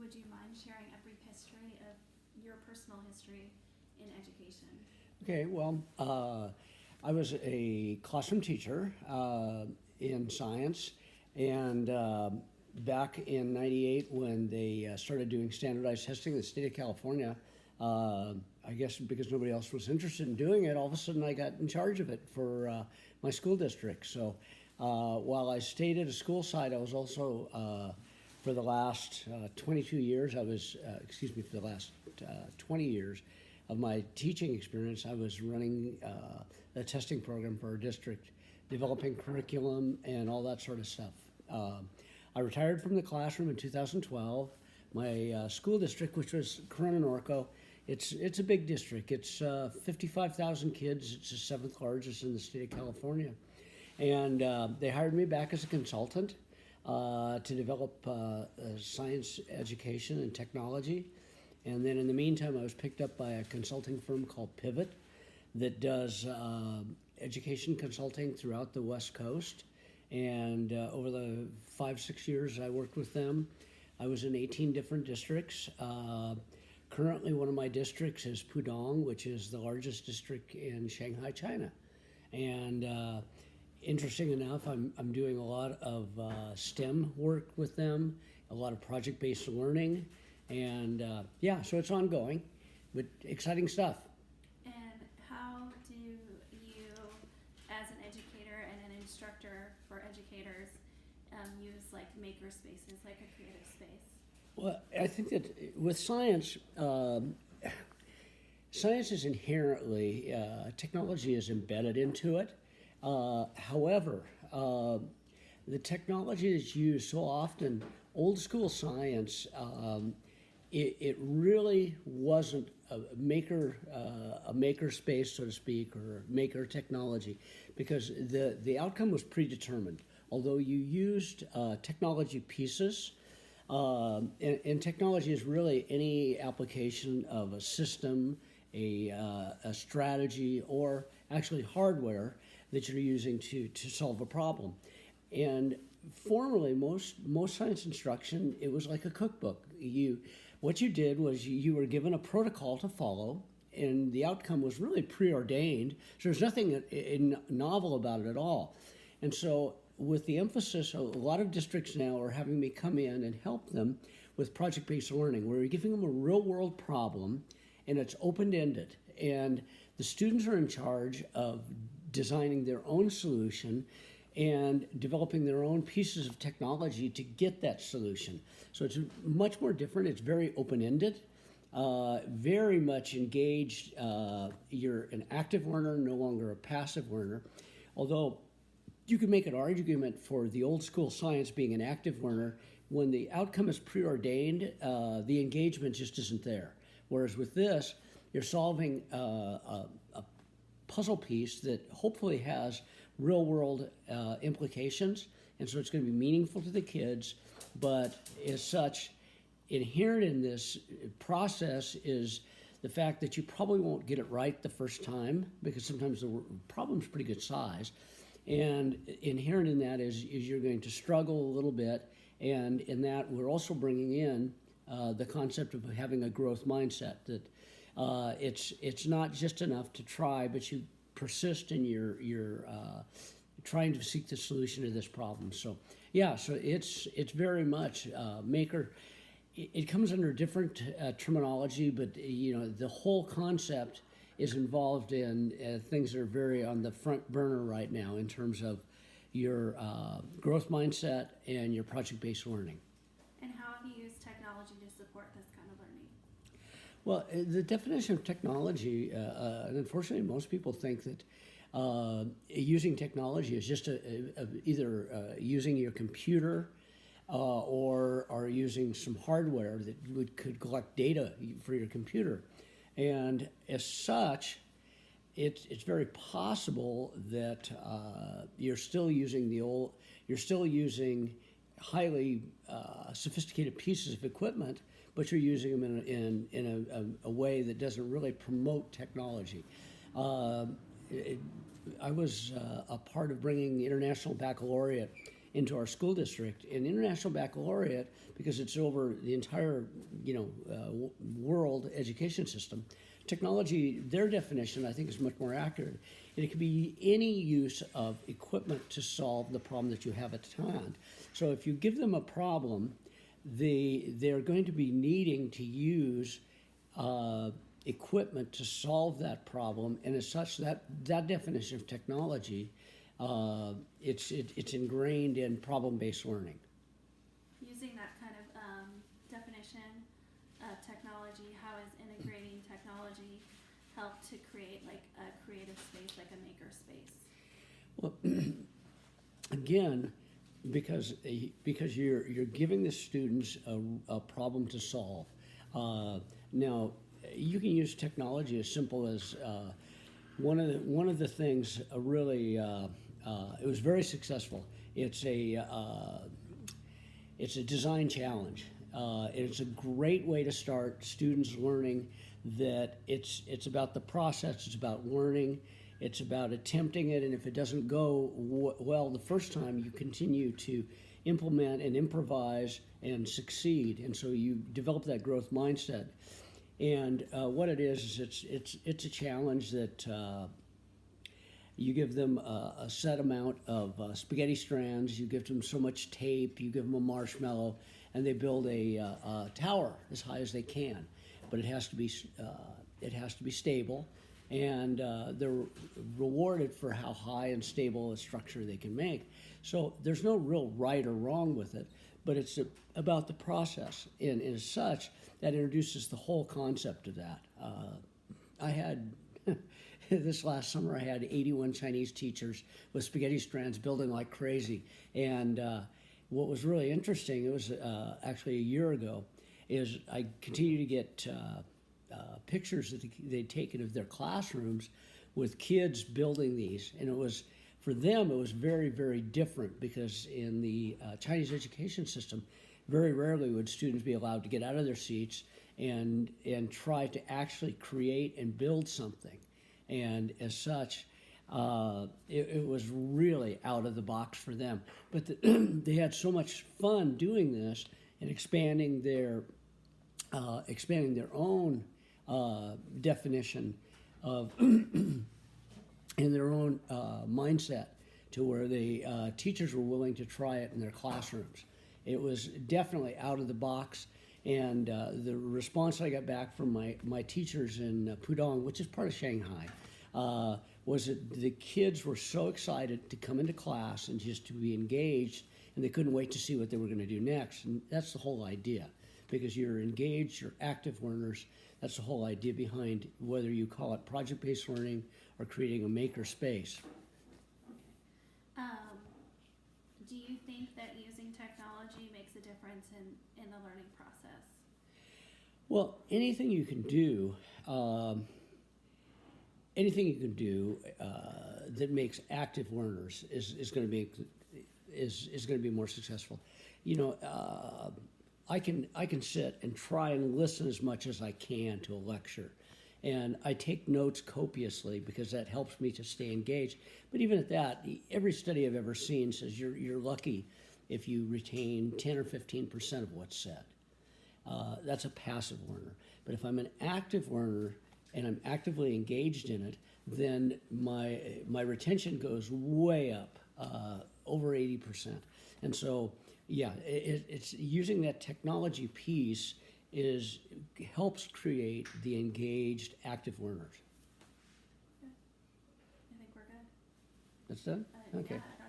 would you mind sharing a brief history of your personal history in education? Okay, well, I was a classroom teacher in science, and back in '98 when they started doing standardized testing in the state of California, I guess because nobody else was interested in doing it, all of a sudden I got in charge of it for my school district. So while I stayed at a school site, I was also for the last 22 years, for the last 20 years of my teaching experience, I was running a testing program for our district, developing curriculum and all that sort of stuff. I retired from the classroom in 2012. My school district, which was Corona Norco, it's a big district. It's 55,000 kids. It's the seventh largest in the state of California. And they hired me back as a consultant to develop science education and technology. And then in the meantime, I was picked up by a consulting firm called Pivot that does education consulting throughout the West Coast. And over the 5-6 years I worked with them, I was in 18 different districts. Currently, one of my districts is Pudong, which is the largest district in Shanghai, China. And interesting enough, I'm doing a lot of STEM work with them, a lot of project-based learning. And yeah, so it's ongoing, but exciting stuff. And how do you, as an educator and an instructor for educators, use like maker spaces, like a creative space? Well, I think that with science, science is inherently, technology is embedded into it. However, the technology that's used so often, old school science, it really wasn't a maker space, so to speak, or maker technology, because the outcome was predetermined. Although you used technology pieces, and technology is really any application of a system, a strategy, or actually hardware that you're using to solve a problem. And formerly, most science instruction, it was like a cookbook. What you did was you were given a protocol to follow, and the outcome was really preordained. So there's nothing novel about it at all. And so with the emphasis, a lot of districts now are having me come in and help them with project-based learning, where you're giving them a real-world problem, and it's open-ended. And the students are in charge of designing their own solution and developing their own pieces of technology to get that solution. So it's much more different. It's very open-ended, very much engaged. You're an active learner, no longer a passive learner. Although you can make an argument for the old school science being an active learner, when the outcome is preordained, the engagement just isn't there. Whereas with this, you're solving a puzzle piece that hopefully has real-world implications, and so it's going to be meaningful to the kids. But as such, inherent in this process is the fact that you probably won't get it right the first time, because sometimes the problem's pretty good size. And inherent in that is you're going to struggle a little bit, and in that we're also bringing in the concept of having a growth mindset, that it's not just enough to try, but you persist in your trying to seek the solution to this problem. So yeah, so it's very much maker. It comes under different terminology, but the whole concept is involved in things that are very on the front burner right now in terms of your growth mindset and your project-based learning. And how have you used technology to support this kind of learning? Well, the definition of technology, and unfortunately most people think that using technology is just either using your computer or using some hardware that could collect data for your computer. And as such, it's very possible that you're still using highly sophisticated pieces of equipment, but you're using them in a way that doesn't really promote technology. I was a part of bringing the International Baccalaureate into our school district. And International Baccalaureate, because it's over the entire, world education system, technology, their definition, I think, is much more accurate. And it can be any use of equipment to solve the problem that you have at hand. So if you give them a problem, they're going to be needing to use equipment to solve that problem, and as such, that definition of technology, it's ingrained in problem-based learning. Using that kind of definition of technology, how is integrating technology help to create like a creative space, like a maker space? Well, again, because you're giving the students a problem to solve. Now, you can use technology as simple as one of the things really it was very successful. It's a design challenge. And it's a great way to start students learning that it's about the process, it's about learning, it's about attempting it, and if it doesn't go well the first time, you continue to implement and improvise and succeed, and so you develop that growth mindset. And what it is it's a challenge that you give them a set amount of spaghetti strands, you give them so much tape, you give them a marshmallow, and they build a tower as high as they can. But it has to be stable, and they're rewarded for how high and stable a structure they can make. So there's no real right or wrong with it, but it's about the process, and as such, that introduces the whole concept of that. I had, this last summer, I had 81 Chinese teachers with spaghetti strands building like crazy. And what was really interesting, it was actually a year ago, is I continue to get pictures that they'd taken of their classrooms with kids building these. And it was, for them, it was very, very different because in the Chinese education system, very rarely would students be allowed to get out of their seats and try to actually create and build something. And as such, it was really out of the box for them. But they had so much fun doing this and expanding their own definition of and their own mindset to where the teachers were willing to try it in their classrooms. It was definitely out of the box, and the response I got back from my teachers in Pudong, which is part of Shanghai, was that the kids were so excited to come into class and just to be engaged, and they couldn't wait to see what they were going to do next. And that's the whole idea, because you're engaged, you're active learners. That's the whole idea behind whether you call it project-based learning or creating a maker space. Do you think that using technology makes a difference in the learning process? Well, anything you can do that makes active learners is going to be more successful. I can sit and try and listen as much as I can to a lecture, and I take notes copiously because that helps me to stay engaged. But even at that, every study I've ever seen says you're lucky if you retain 10 or 15% of what's said. That's a passive learner. But if I'm an active learner and I'm actively engaged in it, then my retention goes way up, over 80%. And so, yeah, it's using that technology piece helps create the engaged, active learners. I think we're good. That's done? Okay. Yeah, I don't